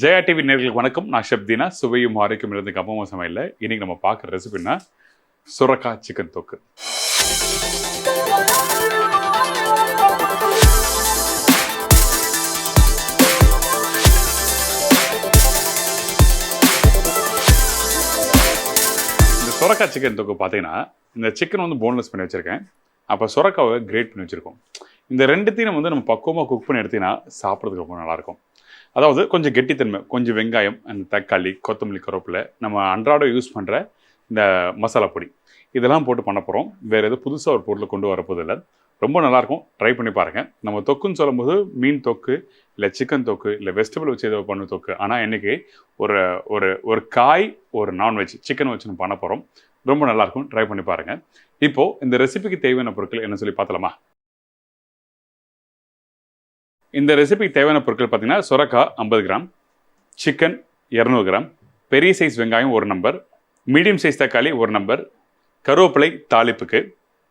Jaya TV நேர்களுக்கு வணக்கம். நான் ஷெஃப் தீனா. சுவையும் ஆரோக்கியம் இருந்து கமா கமா சமையல்ல இன்னைக்கு நம்ம பார்க்குற ரெசிபின்னா சுரக்காய் சிக்கன் தொக்கு. இந்த சுரக்காய் சிக்கன் தொக்கு பார்த்தீங்கன்னா, இந்த சிக்கன் வந்து போன்லெஸ் பண்ணி வச்சுருக்கேன். அப்போ சுரக்காவை கிரேட் பண்ணி வச்சுருக்கோம். இந்த ரெண்டுத்தையும் வந்து நம்ம பக்குவமாக குக் பண்ணி எடுத்தீங்கன்னா சாப்பிட்றதுக்கு ரொம்ப நல்லாயிருக்கும். அதாவது கொஞ்சம் கெட்டித்தன்மை, கொஞ்சம் வெங்காயம், அந்த தக்காளி, கொத்தமல்லி, கருவேப்பிலை, நம்ம அன்றாடம் யூஸ் பண்ணுற இந்த மசாலா பொடி இதெல்லாம் போட்டு பண்ண போகிறோம். வேறு எதுவும் புதுசாக ஒரு பொருளை கொண்டு வரப்போதில்லை. ரொம்ப நல்லாயிருக்கும். ட்ரை பண்ணி பாருங்கள். நம்ம தொக்குன்னு சொல்லும்போது மீன் தொக்கு, இல்லை சிக்கன் தொக்கு, இல்லை வெஜிடபிள் வச்சு ஏதோ பண்ண தொக்கு. ஆனால் இன்றைக்கி ஒரு ஒரு ஒரு காய், ஒரு நான்வெஜ் சிக்கன் வச்சு நம்ம பண்ண போகிறோம். ரொம்ப நல்லாயிருக்கும். ட்ரை பண்ணி பாருங்கள். இப்போது இந்த ரெசிபிக்கு தேவையான பொருட்கள் என்ன சொல்லி பார்த்தலாமா? இந்த ரெசிபிக்கு தேவையான பொருட்கள் பார்த்தீங்கன்னா, சுரக்காய் 50 கிராம், சிக்கன் 200 கிராம், பெரிய சைஸ் வெங்காயம் 1 நம்பர், மீடியம் சைஸ் தக்காளி 1 நம்பர், கருவேப்பிலை தாளிப்புக்கு,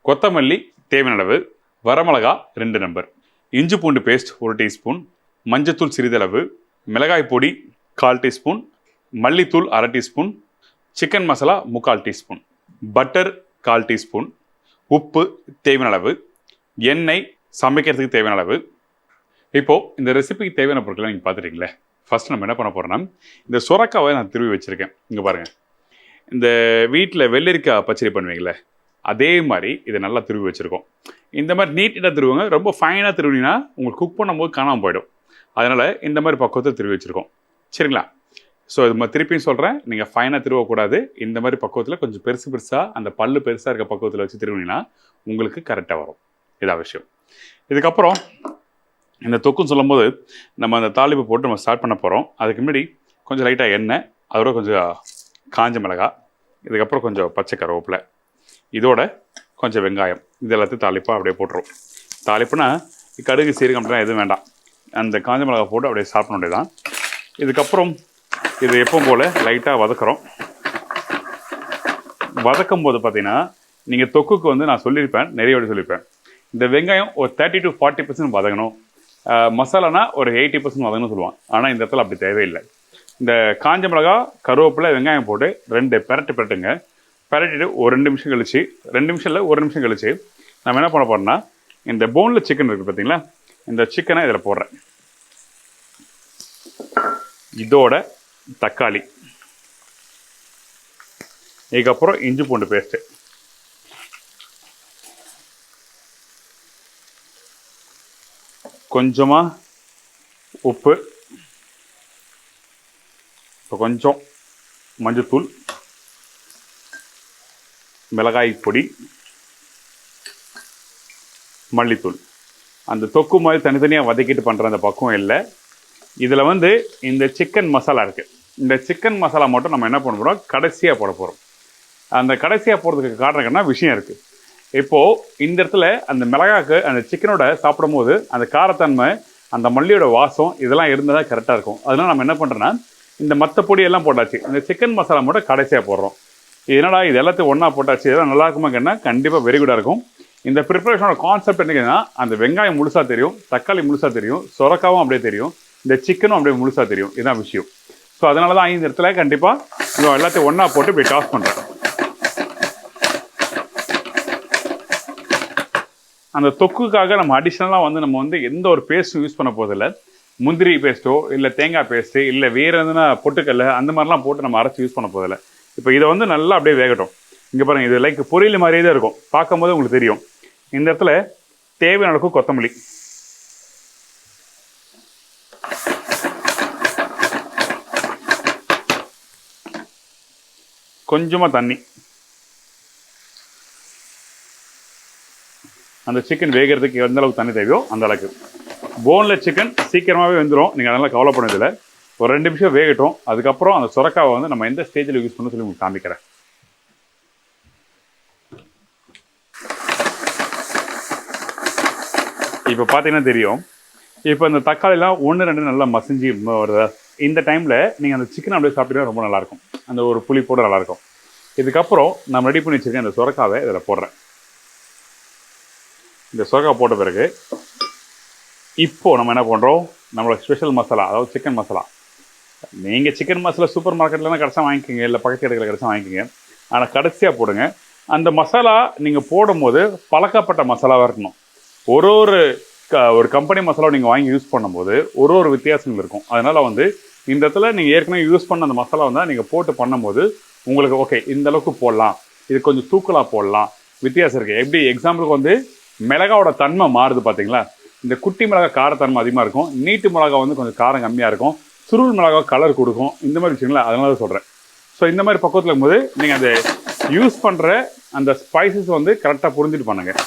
கொத்தமல்லி தேவையான அளவு, வரமிளகா 2 நம்பர், இஞ்சி பூண்டு பேஸ்ட் 1 டீஸ்பூன், மஞ்சத்தூள் சிறிதளவு, மிளகாய் பொடி 1/4 டீஸ்பூன், மல்லித்தூள் 1/2 teaspoon, chicken masala 3/4 teaspoon, butter 1/4 teaspoon, உப்பு தேவையான அளவு, எண்ணெய் சமைக்கிறதுக்கு தேவையான அளவு. இப்போது இந்த ரெசிபிக்கு தேவையான பொருட்களை நீங்கள் பார்த்துட்டீங்களே. ஃபஸ்ட் நம்ம என்ன பண்ண போகிறோன்னா, இந்த சுரக்காவை நான் திருவி வச்சுருக்கேன். இங்கே பாருங்கள், இந்த வீட்டில் வெள்ளரிக்காய் பச்சடி பண்ணுவீங்களே, அதே மாதிரி இதை நல்லா திருவி வச்சுருக்கோம். இந்த மாதிரி நீட்டாக திருவுங்க. ரொம்ப ஃபைனாக திருவினா உங்களுக்கு குக் பண்ணும்போது காணாமல் போயிடும். அதனால் இந்த மாதிரி பக்குவத்தை திருவி வச்சுருக்கோம். சரிங்களா? ஸோ இது திருப்பியும் சொல்கிறேன், நீங்கள் ஃபைனாக திருவக்கூடாது. இந்த மாதிரி பக்குவத்தில் கொஞ்சம் பெருசாக அந்த பல்லு பெருசாக இருக்க பக்குவத்தில் வச்சு திருவினா உங்களுக்கு கரெக்டாக வரும். இதான் விஷயம். இதுக்கப்புறம் இந்த தொக்குன்னு சொல்லும்போது நம்ம அந்த தாளிப்பு போட்டு நம்ம ஸ்டார்ட் பண்ண போகிறோம். அதுக்கு முன்னாடி கொஞ்சம் லைட்டாக எண்ணெய், அதோட கொஞ்சம் காஞ்ச மிளகாய், இதுக்கப்புறம் கொஞ்சம் பச்சை கருவேப்பிலை, இதோட கொஞ்சம் வெங்காயம், இது எல்லாத்தையும் தாளிப்பாக அப்படியே போட்டுரும். தாளிப்புனா கடுகு சீரகம்லாம் எதுவும் வேண்டாம். அந்த காஞ்ச மிளகாய் போட்டு அப்படியே சாப்பிட வேண்டியதான். இதுக்கப்புறம் இது எப்பவும் போல் லைட்டாக வதக்குறோம். வதக்கும் போது பார்த்தீங்கன்னா, நீங்கள் தொக்குக்கு வந்து நான் சொல்லியிருப்பேன், நிறைய வாட்டி சொல்லியிருப்பேன், இந்த வெங்காயம் ஒரு 30 to 40% வதங்கணும். மசாலானா ஒரு 80% வதங்கன்னு சொல்லுவான். ஆனால் இந்த இடத்துல அப்படி தேவையில்லை. இந்த காஞ்ச மிளகா, கருவேப்பிலை, வெங்காயம் போட்டு 2 பெரட்டுங்க. பெரட்டிட்டு ஒரு 2 நிமிஷம் கழிச்சு, 2 நிமிஷம் இல்லை 1 நிமிஷம் கழிச்சு நம்ம என்ன பண்ண போகிறோம்னா, இந்த போனில் சிக்கன் இருக்குது பார்த்தீங்களா, இந்த சிக்கனை இதில் போடுறேன். இதோட தக்காளி, இதுக்கப்புறம் இஞ்சி பூண்டு பேஸ்ட்டு, கொஞ்சமாக உப்பு, இப்போ கொஞ்சம் மஞ்சத்தூள், மிளகாய் பொடி, மல்லித்தூள். அந்த தொக்கு மாதிரி தனித்தனியாக வதக்கிட்டு பண்ணுற அந்த பக்குவம் இல்லை. இதில் வந்து இந்த சிக்கன் மசாலா இருக்குது. இந்த சிக்கன் மசாலா மட்டும் நம்ம என்ன பண்ண போகிறோம், கடைசியாக போட போகிறோம். அந்த கடைசியாக போடுறதுக்கு காரணம் விஷயம் இருக்குது. இப்போது இந்த இடத்துல அந்த மிளகாய்க்கு அந்த சிக்கனோட சாப்பிடும் போது அந்த காரத்தன்மை, அந்த மல்லியோட வாசம் இதெல்லாம் இருந்தால் தான் கரெக்டாக இருக்கும். அதனால் நம்ம என்ன பண்ணுறோன்னா, இந்த மற்ற பொடியெல்லாம் போட்டாச்சு, இந்த சிக்கன் மசாலா மட்டும் கடைசியாக போடுறோம். என்னடா இது எல்லாத்தையும் ஒன்றா போட்டாச்சு, இதெல்லாம் நல்லா இருக்குமா கேட்டால் கண்டிப்பாக வெரி குட்டாக இருக்கும். இந்த ப்ரிப்பரேஷனோட கான்செப்ட் என்னன்னா, அந்த வெங்காயம் முழுசாக தெரியும், தக்காளி முழுசாக தெரியும், சுரக்காவும் அப்படியே தெரியும், இந்த சிக்கனும் அப்படியே முழுசாக தெரியும். இதுதான் விஷயம். ஸோ அதனால தான் இந்த இடத்துல கண்டிப்பாக எல்லாத்தையும் ஒன்றா போட்டு இப்படி டாஸ் பண்ணுறோம். அந்த தொக்குக்காக நம்ம அடிஷ்னலாக நம்ம எந்த ஒரு பேஸ்ட்டும் யூஸ் பண்ண போதில்லை. முந்திரி பேஸ்ட்டோ இல்லை தேங்காய் பேஸ்ட்டு இல்லை வேறு எதுனா பொட்டுக்கல்ல அந்த மாதிரிலாம் போட்டு நம்ம அரைச்சி யூஸ் பண்ண போதில்லை. இப்போ இதை நல்லா அப்படியே வேகட்டும். இங்கே பாருங்கள், இது லைக் பொரியல் மாதிரியே தான் இருக்கும். பார்க்கும்போது உங்களுக்கு தெரியும். இந்த இடத்துல தேவையான அளவுக்கு கொத்தமல்லி, கொஞ்சமாக தண்ணி, அந்த சிக்கன் வேகிறதுக்கு எந்த அளவுக்கு தண்ணி தேவையோ அந்த அளவுக்கு. போனில் சிக்கன் சீக்கிரமாகவே வெந்துடும், நீங்கள் அதெல்லாம் கவலைப்படதில்லை. ஒரு 2 நிமிஷம் வேகட்டும். அதுக்கப்புறம் அந்த சுரக்காவை நம்ம எந்த ஸ்டேஜில் யூஸ் பண்ண சொல்லி உங்களுக்கு காமிக்கிறேன். இப்போ பார்த்தீங்கன்னா தெரியும், இப்போ இந்த தக்காளிலாம் 1-2 நல்லா மசிஞ்சு வருது. இந்த டைமில் நீங்கள் அந்த சிக்கன் அப்படியே சாப்பிட்டீங்கன்னா ரொம்ப நல்லாயிருக்கும். அந்த ஒரு புளிப்போடு நல்லாயிருக்கும். இதுக்கப்புறம் நம்ம ரெடி பண்ணி வச்சுருக்கேன் அந்த சுரக்காவை இதில் போடுறேன். இந்த சுரக்காய் போட்ட பிறகு இப்போது நம்ம என்ன பண்ணுறோம், நம்மளோட ஸ்பெஷல் மசாலா, அதாவது சிக்கன் மசாலா நீங்கள் சிக்கன் மசாலா சூப்பர் மார்க்கெட்லாம் கிடச்சா வாங்கிக்கோங்க, இல்லை பக்கத்து கடையில் கிடச்சா வாங்கிக்கோங்க. ஆனால் கடைசியாக போடுங்க. அந்த மசாலா நீங்கள் போடும்போது பழக்கப்பட்ட மசாலாவாக இருக்கணும். ஒரு ஒரு ஒரு கம்பெனி மசாலாவை நீங்கள் வாங்கி யூஸ் பண்ணும்போது ஒரு வித்தியாசங்கள் இருக்கும். அதனால் வந்து இந்த இடத்துல நீங்கள் ஏற்கனவே யூஸ் பண்ண அந்த மசாலா வந்தால் நீங்கள் போட்டு பண்ணும்போது உங்களுக்கு ஓகே இந்த அளவுக்கு போடலாம், இது கொஞ்சம் தூக்கலாக போடலாம், வித்தியாசம் இருக்குது. எப்படி எக்ஸாம்பிளுக்கு வந்து மிளகாவோட தன்மை மாறுது பார்த்தீங்களா? இந்த குட்டி மிளகா காரத்தன்மை அதிகமாக இருக்கும், நீட்டு மிளகா வந்து கொஞ்சம் காரம் கம்மியாக இருக்கும், சுருள் மிளகா கலர் கொடுக்கும், இந்த மாதிரி விஷயங்களா அதனால தான் சொல்கிறேன். ஸோ இந்த மாதிரி பக்கத்தில் இருக்கும்போது நீங்கள் அந்த யூஸ் பண்ணுற அந்த ஸ்பைசஸ் வந்து கரெக்டாக புரிஞ்சுட்டு பண்ணுங்கள்.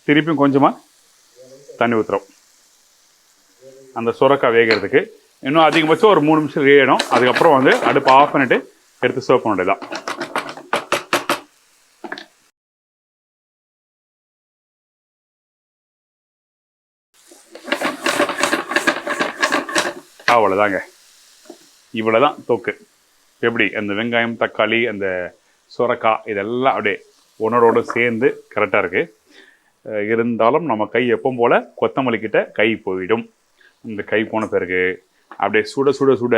திருப்பியும் கொஞ்சமாக தண்ணி ஊற்றுறோம் அந்த சுரக்காய் வேகிறதுக்கு. இன்னும் அதிகபட்சம் ஒரு 3 நிமிஷம் வேகணும். அதுக்கப்புறம் வந்து அடுப்பு ஆஃப் பண்ணிவிட்டு எடுத்து சர்வ் பண்ண வேண்டியதான். அவ்வளோதாங்க, இவ்வளோதான் தொக்கு. எப்படி அந்த வெங்காயம், தக்காளி, அந்த சுரக்காய் இதெல்லாம் அப்படியே ஒன்றோடு சேர்ந்து கரெக்டாக இருக்குது. இருந்தாலும் நம்ம கை எப்பவும் போல் கொத்தமல்லிக்கிட்ட கை போயிடும். இந்த கை போன பிறகு அப்படியே சுட சுட சுட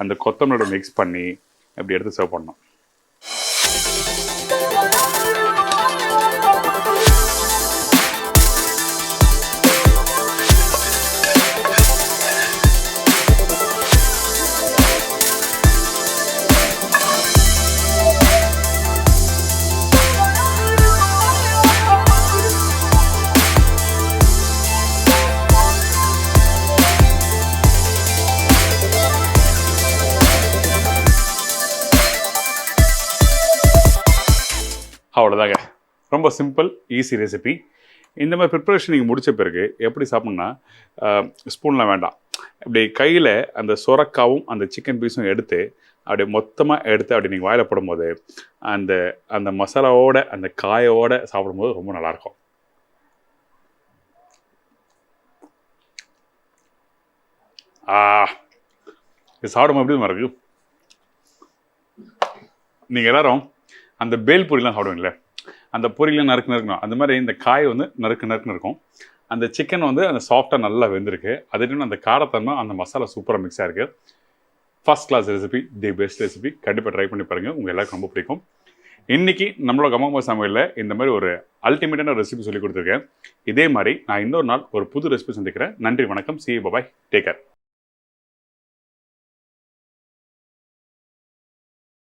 அந்த கொத்தமல்லோட மிக்ஸ் பண்ணி அப்படி எடுத்து சர்வ் பண்ணணும். அவ்வளோதாங்க, ரொம்ப சிம்பிள் ஈஸி ரெசிபி. இந்த மாதிரி ப்ரிப்பரேஷன் நீங்கள் முடித்த பிறகு எப்படி சாப்பிட்ணுன்னா, ஸ்பூன்லாம் வேண்டாம், அப்படி கையில் அந்த சுரக்காவும் அந்த சிக்கன் பீஸும் எடுத்து அப்படியே மொத்தமாக எடுத்து அப்படி நீங்கள் வாயில் போடும்போது அந்த அந்த மசாலாவோட அந்த காயோடு சாப்பிடும்போது ரொம்ப நல்லாயிருக்கும். இது சாப்பிடும்போது எப்படி இருக்குது? நீங்கள் எல்லாரும் அந்த பேல் பூரிலாம் சாப்பிடுவீங்களே, அந்த பூரிலாம் நறுக்கு நறுக்கணும், அந்த மாதிரி இந்த காய் வந்து நறுக்கு நறுக்குன்னு இருக்கும். அந்த சிக்கன் வந்து அந்த சாஃப்டாக நல்லா வெந்திருக்கு. அதே டைம் அந்த காரத்தன்மை அந்த மசாலா சூப்பராக மிக்ஸ் ஆகிருக்கு. First class recipe, the best recipe. கண்டிப்பாக ட்ரை பண்ணி பாருங்கள், உங்கள் எல்லாருக்கும் ரொம்ப பிடிக்கும். இன்றைக்கி நம்மளோட கமா கமா சமையலில் இந்த மாதிரி ஒரு அல்டிமேட்டான ரெசிபி சொல்லி கொடுத்துருக்கேன். இதே மாதிரி நான் இன்னொரு நாள் ஒரு புது ரெசிபி சந்திக்கிறேன். நன்றி, வணக்கம், சி பாய், டேக் கேர்.